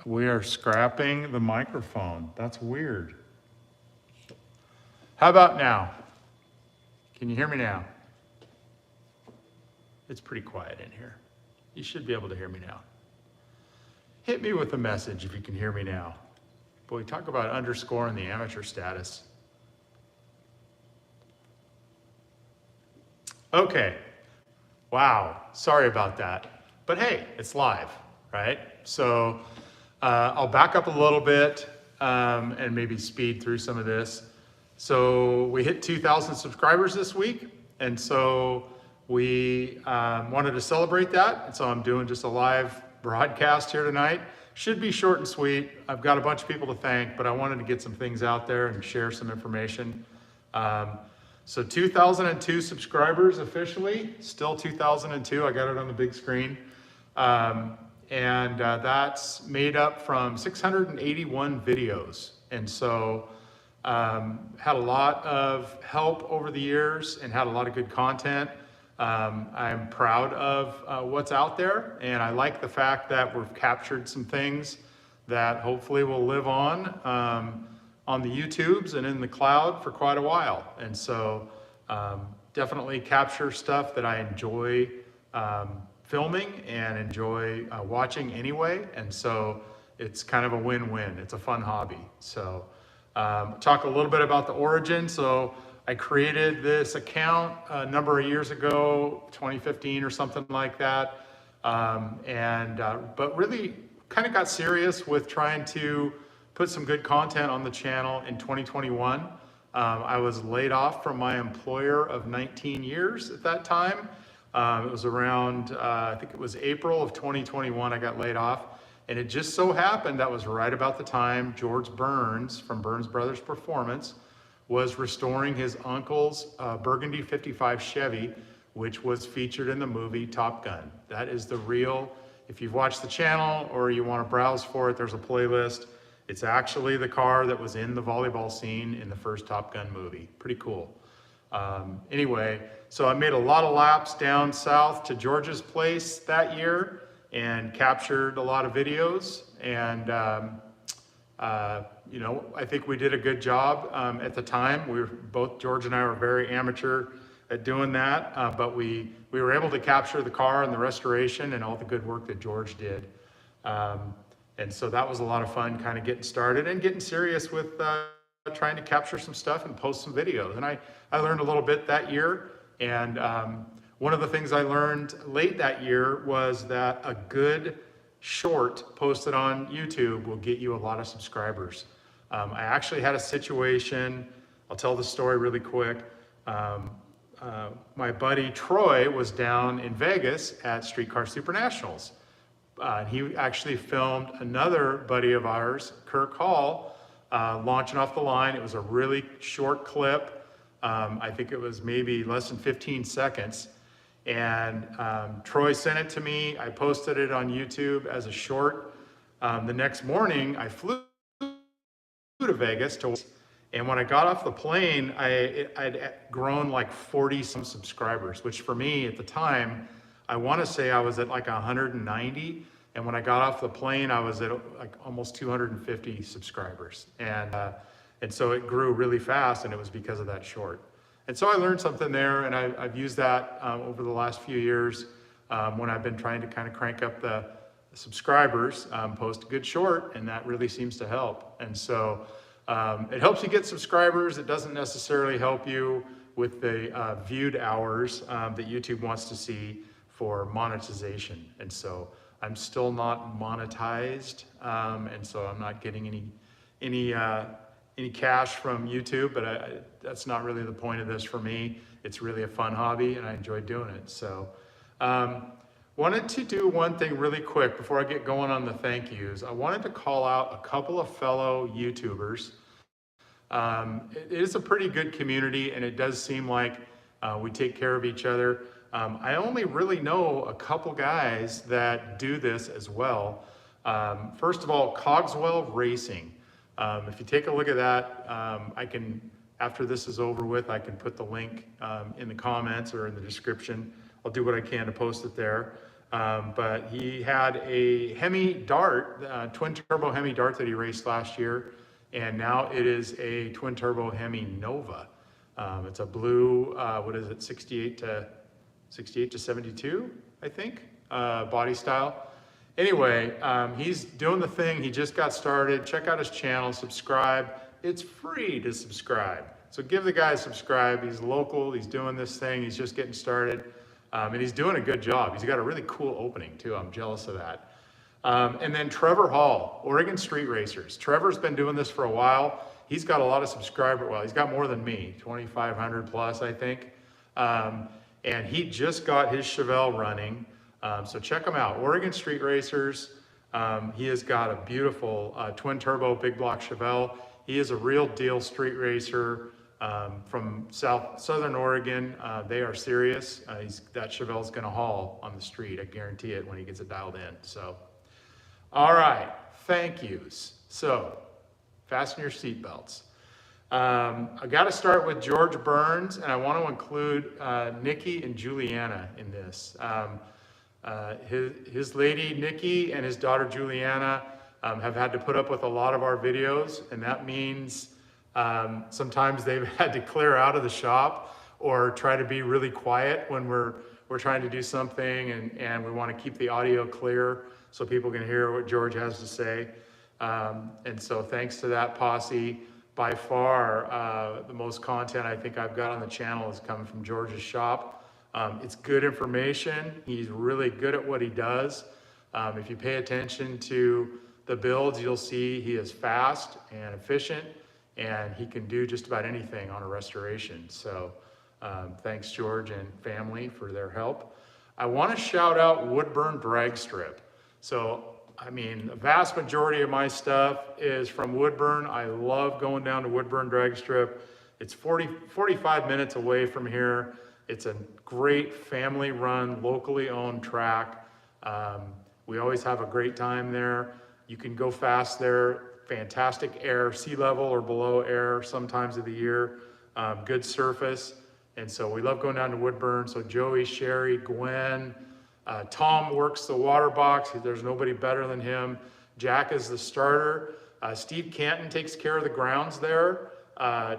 We are scrapping the microphone. That's weird. How about now? Can you hear me now? It's pretty quiet in here. You should be able to hear me now. Hit me with a message if you can hear me now. Boy, talk about underscoring the amateur status. Okay. Wow. Sorry about that. But hey, it's live, right? So I'll back up a little bit and maybe speed through some of this. So we hit 2,000 subscribers this week. And so we wanted to celebrate that. And so I'm doing just a live broadcast here tonight. Should be short and sweet. I've got a bunch of people to thank, but I wanted to get some things out there and share some information. So 2002 subscribers officially, still 2002. I got it on the big screen. That's made up from 681 videos. And so had a lot of help over the years and had a lot of good content. I'm proud of what's out there, and I like the fact that we've captured some things that hopefully will live on the YouTubes and in the cloud for quite a while. And so definitely capture stuff that I enjoy filming and enjoy watching anyway. And so it's kind of a win-win. It's a fun hobby. So talk a little bit about the origin. So I created this account a number of years ago, 2015 or something like that. But really kind of got serious with trying to put some good content on the channel in 2021. I was laid off from my employer of 19 years at that time. It was around, I think it was April of 2021 I got laid off. And it just so happened that was right about the time George Burns from Burns Brothers Performance was restoring his uncle's Burgundy 55 Chevy, which was featured in the movie Top Gun. That is the real, if you've watched the channel or you want to browse for it, there's a playlist. It's actually the car that was in the volleyball scene in the first Top Gun movie. Pretty cool. Anyway, so I made a lot of laps down south to George's place that year and captured a lot of videos. And you know, I think we did a good job at the time. George and I were very amateur at doing that, but we were able to capture the car and the restoration and all the good work that George did. And so that was a lot of fun kind of getting started and getting serious with trying to capture some stuff and post some videos. And I learned a little bit that year. And one of the things I learned late that year was that a good short posted on YouTube will get you a lot of subscribers. I actually had a situation, I'll tell the story really quick. My buddy Troy was down in Vegas at Streetcar Supernationals. He actually filmed another buddy of ours, Kirk Hall, launching off the line. It was a really short clip. I think it was maybe less than 15 seconds. And Troy sent it to me. I posted it on YouTube as a short. The next morning, I flew to Vegas and when I got off the plane, I'd grown like 40 some subscribers, which for me at the time, I want to say I was at like 190. And when I got off the plane, I was at like almost 250 subscribers. And so it grew really fast, and it was because of that short. And so I learned something there, and I've used that over the last few years when I've been trying to kind of crank up the subscribers, post a good short, and that really seems to help. And so it helps you get subscribers. It doesn't necessarily help you with the viewed hours that YouTube wants to see for monetization. And so I'm still not monetized, and so I'm not getting any cash from YouTube, but that's not really the point of this for me. It's really a fun hobby, and I enjoy doing it. So wanted to do one thing really quick before I get going on the thank yous. I wanted to call out a couple of fellow YouTubers. It is a pretty good community, and it does seem like we take care of each other. I only really know a couple guys that do this as well. First of all, Cogswell Racing. If you take a look at that, after this is over with, I can put the link in the comments or in the description. I'll do what I can to post it there. But he had a Hemi Dart, twin turbo Hemi Dart that he raced last year, and now it is a twin turbo Hemi Nova. It's a blue, what is it, 68 to 72, I think, body style. Anyway, he's doing the thing. He just got started. Check out his channel, subscribe. It's free to subscribe. So give the guy a subscribe. He's local. He's doing this thing. He's just getting started. And he's doing a good job. He's got a really cool opening too. I'm jealous of that. And then Trevor Hall, Oregon Street Racers. Trevor's been doing this for a while. He's got a lot of subscribers. Well, he's got more than me, 2,500 plus, I think. And he just got his Chevelle running. So check him out, Oregon Street Racers. He has got a beautiful twin turbo big block Chevelle. He is a real deal street racer from southern Oregon. They are serious. That Chevelle's gonna haul on the street, I guarantee it, when he gets it dialed in. So, all right, thank yous. So, fasten your seatbelts. I gotta start with George Burns, and I wanna include Nikki and Juliana in this. His lady, Nikki, and his daughter, Juliana, have had to put up with a lot of our videos, and that means sometimes they've had to clear out of the shop or try to be really quiet when we're trying to do something and we want to keep the audio clear so people can hear what George has to say. And so thanks to that posse, by far the most content I think I've got on the channel is coming from George's shop. It's good information. He's really good at what he does. If you pay attention to the builds, you'll see he is fast and efficient, and he can do just about anything on a restoration. So thanks George and family for their help. I want to shout out Woodburn Drag Strip. So, I mean, the vast majority of my stuff is from Woodburn. I love going down to Woodburn Drag Strip. It's 45 minutes away from here. It's a great family-run, locally owned track. We always have a great time there. You can go fast there. Fantastic air, sea level or below air sometimes of the year. Good surface. And so we love going down to Woodburn. So Joey, Sherry, Gwen, Tom works the water box. There's nobody better than him. Jack is the starter. Steve Canton takes care of the grounds there.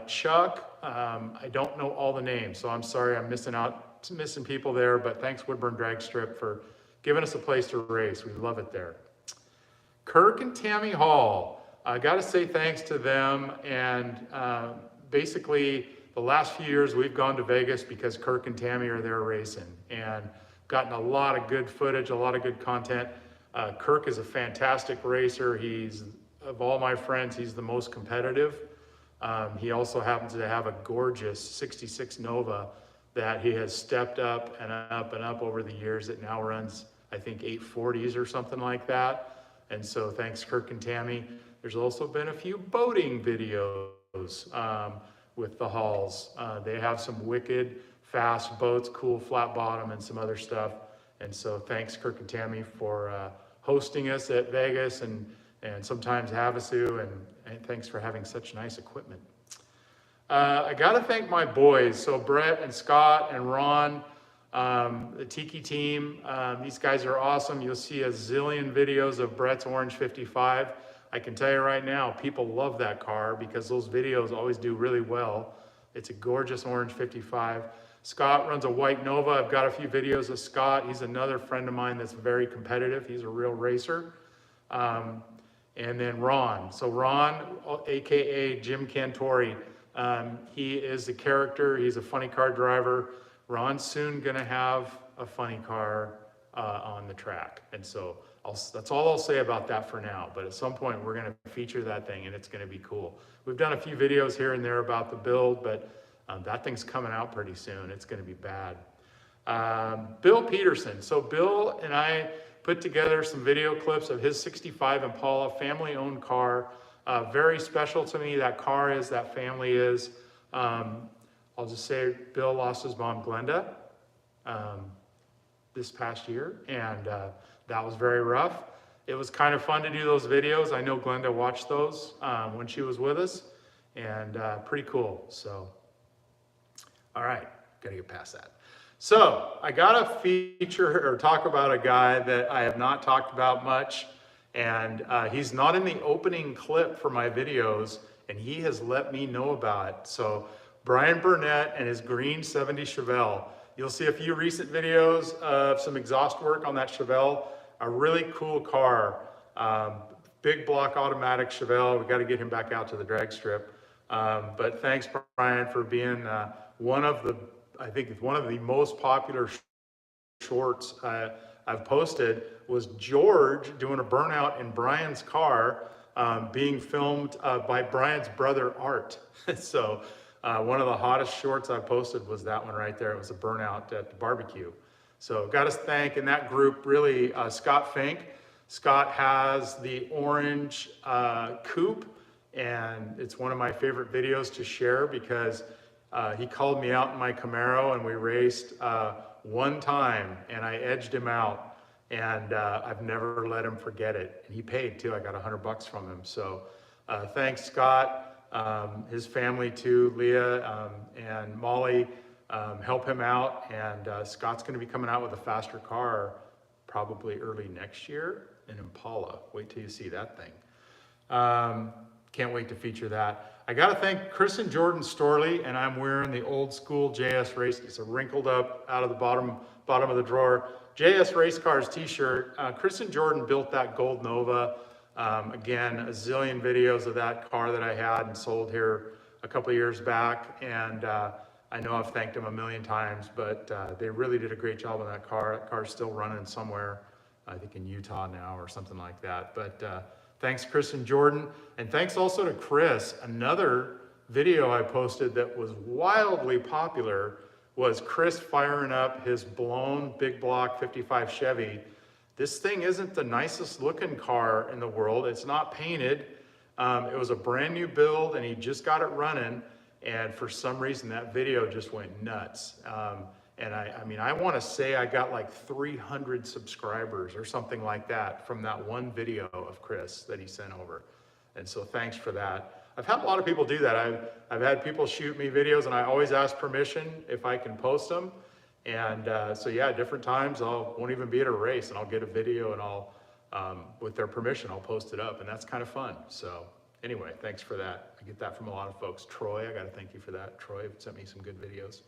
Chuck, I don't know all the names, so I'm sorry I'm missing people there, but thanks Woodburn Drag Strip for giving us a place to race. We love it there. Kirk and Tammy Hall, I gotta say thanks to them, and basically the last few years we've gone to Vegas because Kirk and Tammy are there racing and gotten a lot of good footage, a lot of good content. Kirk is a fantastic racer. He's, of all my friends, he's the most competitive. He also happens to have a gorgeous 66 Nova that he has stepped up and up and up over the years. It now runs, I think, 840s or something like that. And so thanks Kirk and Tammy. There's also been a few boating videos with the Halls. They have some wicked fast boats, cool flat bottom and some other stuff. And so thanks Kirk and Tammy for hosting us at Vegas and sometimes Havasu, and thanks for having such nice equipment. I gotta thank my boys, so Brett and Scott and Ron, the Tiki team. These guys are awesome. You'll see a zillion videos of Brett's Orange 55. I can tell you right now, people love that car because those videos always do really well. It's a gorgeous Orange 55. Scott runs a white Nova. I've got a few videos of Scott. He's another friend of mine that's very competitive. He's a real racer. And then Ron. So Ron, AKA Jim Cantori, he is a character. He's a funny car driver. Ron's soon gonna have a funny car on the track. And so that's all I'll say about that for now. But at some point we're gonna feature that thing and it's gonna be cool. We've done a few videos here and there about the build, but that thing's coming out pretty soon. It's gonna be bad. Bill Peterson. So Bill and I put together some video clips of his 65 Impala, family-owned car. Very special to me, that car is, that family is. I'll just say Bill lost his mom, Glenda, this past year, and that was very rough. It was kind of fun to do those videos. I know Glenda watched those when she was with us, and pretty cool, so. All right, gotta get past that. So I got to feature or talk about a guy that I have not talked about much, and he's not in the opening clip for my videos, and he has let me know about it. So Brian Burnett and his green 70 Chevelle. You'll see a few recent videos of some exhaust work on that Chevelle. A really cool car, big block automatic Chevelle. We got to get him back out to the drag strip. But thanks, Brian, for being one of the, I think one of the most popular shorts I've posted was George doing a burnout in Brian's car, being filmed by Brian's brother Art. So one of the hottest shorts I posted was that one right there. It was a burnout at the barbecue. So got to thank in that group really Scott Fink. Scott has the orange coupe, and it's one of my favorite videos to share because he called me out in my Camaro and we raced one time and I edged him out, and I've never let him forget it. And he paid too. I got $100 from him. So thanks, Scott. His family too, Leah and Molly, help him out. And Scott's going to be coming out with a faster car probably early next year, an Impala. Wait till you see that thing. Can't wait to feature that. I got to thank Chris and Jordan Storley, and I'm wearing the old school JS Race. It's a wrinkled up out of the bottom of the drawer JS Race Cars t-shirt. Chris and Jordan built that Gold Nova. Again, a zillion videos of that car that I had and sold here a couple of years back. And I know I've thanked them a million times, but they really did a great job on that car. That car's still running somewhere, I think in Utah now or something like that. But thanks, Chris and Jordan. And thanks also to Chris. Another video I posted that was wildly popular was Chris firing up his blown big block 55 Chevy. This thing isn't the nicest looking car in the world. It's not painted. It was a brand new build and he just got it running. And for some reason that video just went nuts. And I mean, I want to say I got like 300 subscribers or something like that from that one video of Chris that he sent over. And so thanks for that. I've had a lot of people do that. I've had people shoot me videos and I always ask permission if I can post them. And so yeah, different times won't even be at a race and I'll get a video and I'll, with their permission, I'll post it up, and that's kind of fun. So anyway, thanks for that. I get that from a lot of folks. Troy, I got to thank you for that. Troy sent me some good videos.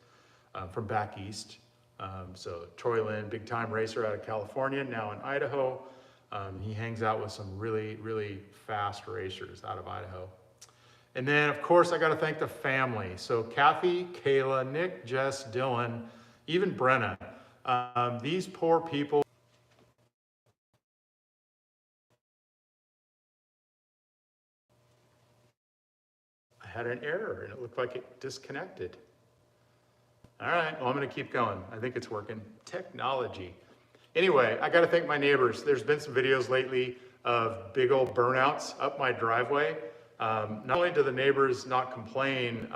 From back east. So Troy Lynn, big time racer out of California, now in Idaho. He hangs out with some really, really fast racers out of Idaho. And then of course I got to thank the family. So Kathy, Kayla, Nick, Jess, Dylan, even Brenna. These poor people. I had an error and it looked like it disconnected. All right, well, I'm going to keep going. I think it's working. Technology. Anyway, I got to thank my neighbors. There's been some videos lately of big old burnouts up my driveway. Not only do the neighbors not complain,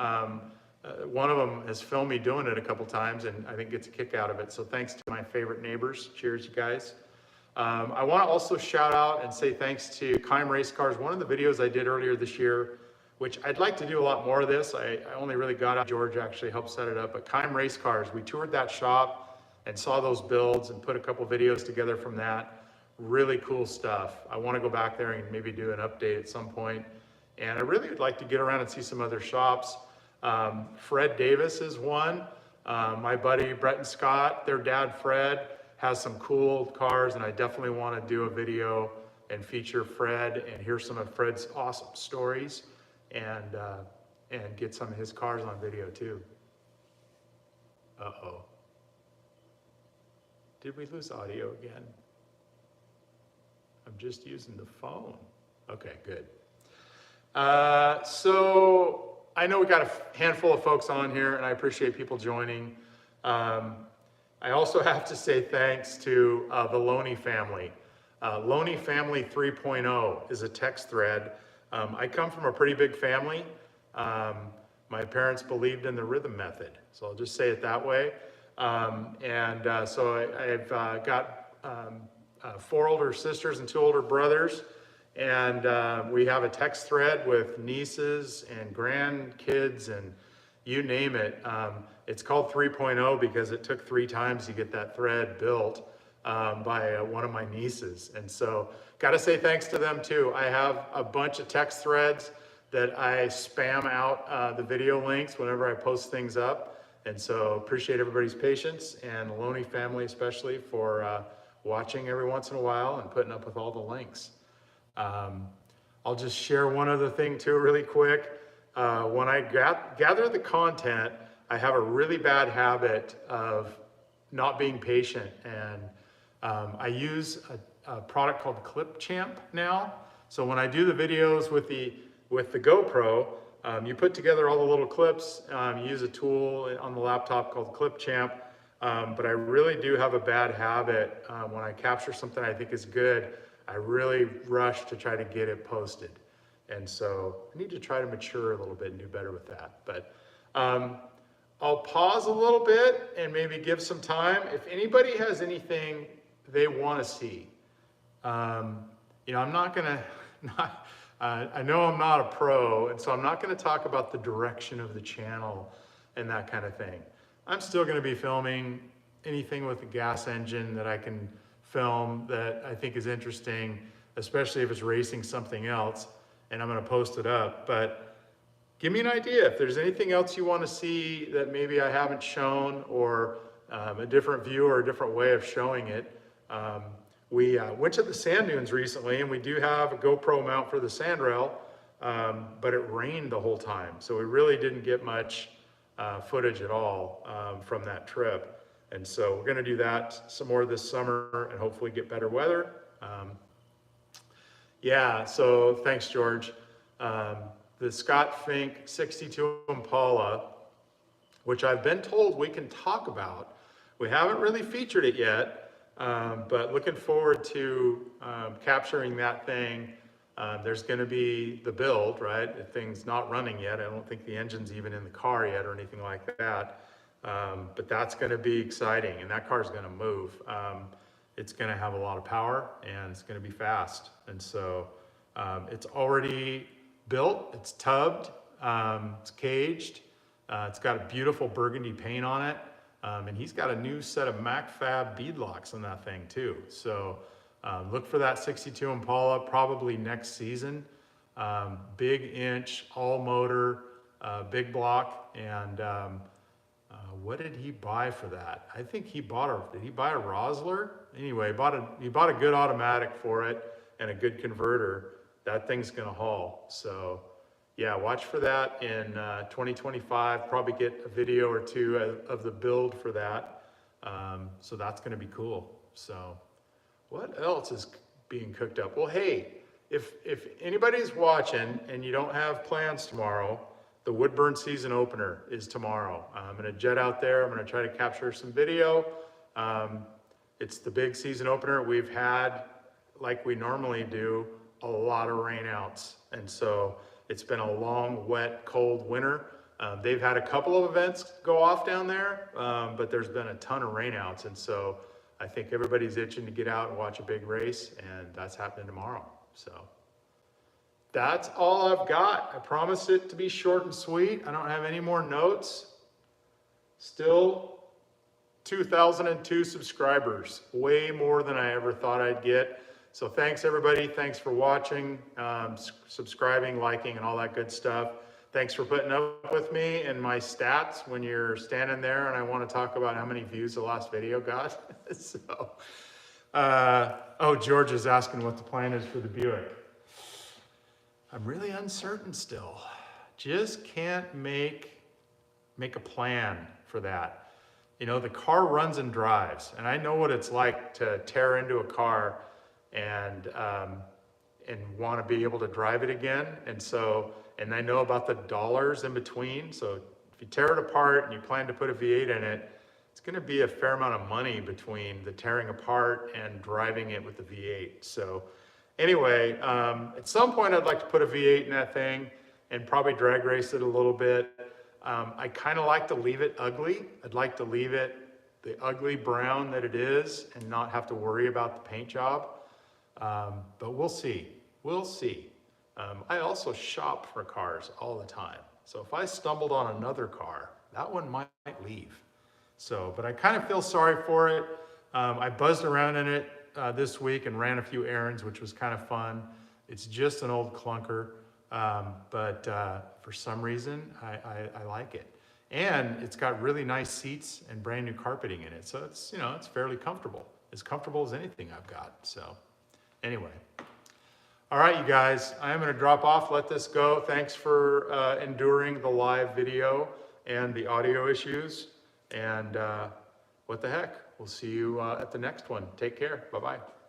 one of them has filmed me doing it a couple times and I think gets a kick out of it. So thanks to my favorite neighbors. Cheers, you guys. I want to also shout out and say thanks to Kime Race Cars. One of the videos I did earlier this year, which I'd like to do a lot more of this. I only really got out, George actually helped set it up, but Kime Race Cars, we toured that shop and saw those builds and put a couple videos together from that. Really cool stuff. I want to go back there and maybe do an update at some point. And I really would like to get around and see some other shops. Fred Davis is one. My buddy Brett and Scott, their dad Fred, has some cool cars, and I definitely want to do a video and feature Fred and hear some of Fred's awesome stories. And get some of his cars on video too. Uh-oh. Did we lose audio again? I'm just using the phone. Okay, good. So I know we got a handful of folks on here and I appreciate people joining. I also have to say thanks to the Loney family. Loney Family 3.0 is a text thread. I come from a pretty big family. My parents believed in the rhythm method, so I'll just say it that way. So I've got 4 older sisters and 2 older brothers, and we have a text thread with nieces and grandkids you name it. It's called 3.0 because it took 3 times to get that thread built by one of my nieces. And so gotta say thanks to them too. I have a bunch of text threads that I spam out the video links whenever I post things up. And so appreciate everybody's patience, and the Loney family especially for watching every once in a while and putting up with all the links. I'll just share one other thing too really quick. When I gather the content, I have a really bad habit of not being patient, and I use a product called Clipchamp now. So when I do the videos with the GoPro, you put together all the little clips, you use a tool on the laptop called Clipchamp, but I really do have a bad habit. When I capture something I think is good, I really rush to try to get it posted. And so I need to try to mature a little bit and do better with that. But I'll pause a little bit and maybe give some time. If anybody has anything they want to see, you know, I'm not gonna, I know I'm not a pro, and so I'm not gonna talk about the direction of the channel and that kind of thing. I'm still gonna be filming anything with a gas engine that I can film that I think is interesting, especially if it's racing something else, and I'm gonna post it up. But give me an idea if there's anything else you want to see that maybe I haven't shown, or a different view or a different way of showing it. We went to the sand dunes recently, and we do have a GoPro mount for the sandrail, but it rained the whole time, so we really didn't get much footage at all from that trip. And so we're gonna do that some more this summer and hopefully get better weather. Yeah, so thanks, George. The Scott Fink 62 Impala, which I've been told we can talk about. We haven't really featured it yet, but looking forward to capturing that thing. There's gonna be the build, right? The thing's not running yet. I don't think the engine's even in the car yet or anything like that. But that's gonna be exciting, and that car's gonna move. It's gonna have a lot of power, and it's gonna be fast. And so it's already built, it's tubbed, it's caged, it's got a beautiful burgundy paint on it, and he's got a new set of MacFab beadlocks on that thing too. So look for that 62 Impala probably next season. Big inch, all motor, big block, and what did he buy for that? I think he bought did he buy a Rosler? Anyway, he bought a good automatic for it and a good converter. That thing's gonna haul. So yeah, watch for that in 2025. Probably get a video or two of the build for that. So that's gonna be cool. So what else is being cooked up? Well, hey, if anybody's watching and you don't have plans tomorrow, the Woodburn season opener is tomorrow. I'm gonna jet out there. I'm gonna try to capture some video. It's the big season opener. We've had, like we normally do, a lot of rainouts. And so it's been a long, wet, cold winter. They've had a couple of events go off down there, but there's been a ton of rainouts. And so I think everybody's itching to get out and watch a big race, and that's happening tomorrow. So that's all I've got. I promised it to be short and sweet. I don't have any more notes. Still 2002 subscribers, way more than I ever thought I'd get. So thanks everybody. Thanks for watching, subscribing, liking, and all that good stuff. Thanks for putting up with me and my stats when you're standing there and I want to talk about how many views the last video got. So, oh, George is asking what the plan is for the Buick. I'm really uncertain still. Just can't make a plan for that. You know, the car runs and drives, and I know what it's like to tear into a car and want to be able to drive it again. And I know about the dollars in between. So if you tear it apart and you plan to put a V8 in it, it's going to be a fair amount of money between the tearing apart and driving it with the V8. So anyway, at some point I'd like to put a V8 in that thing and probably drag race it a little bit. I kind of like to leave it ugly. I'd like to leave it the ugly brown that it is and not have to worry about the paint job. But we'll see. We'll see. I also shop for cars all the time. So if I stumbled on another car, that one might leave. So, but I kind of feel sorry for it. I buzzed around in it this week and ran a few errands, which was kind of fun. It's just an old clunker, but for some reason, I like it. And it's got really nice seats and brand new carpeting in it. So it's, you know, it's fairly comfortable as anything I've got. So anyway. All right, you guys, I am going to drop off, let this go. Thanks for enduring the live video and the audio issues. And what the heck? We'll see you at the next one. Take care. Bye-bye.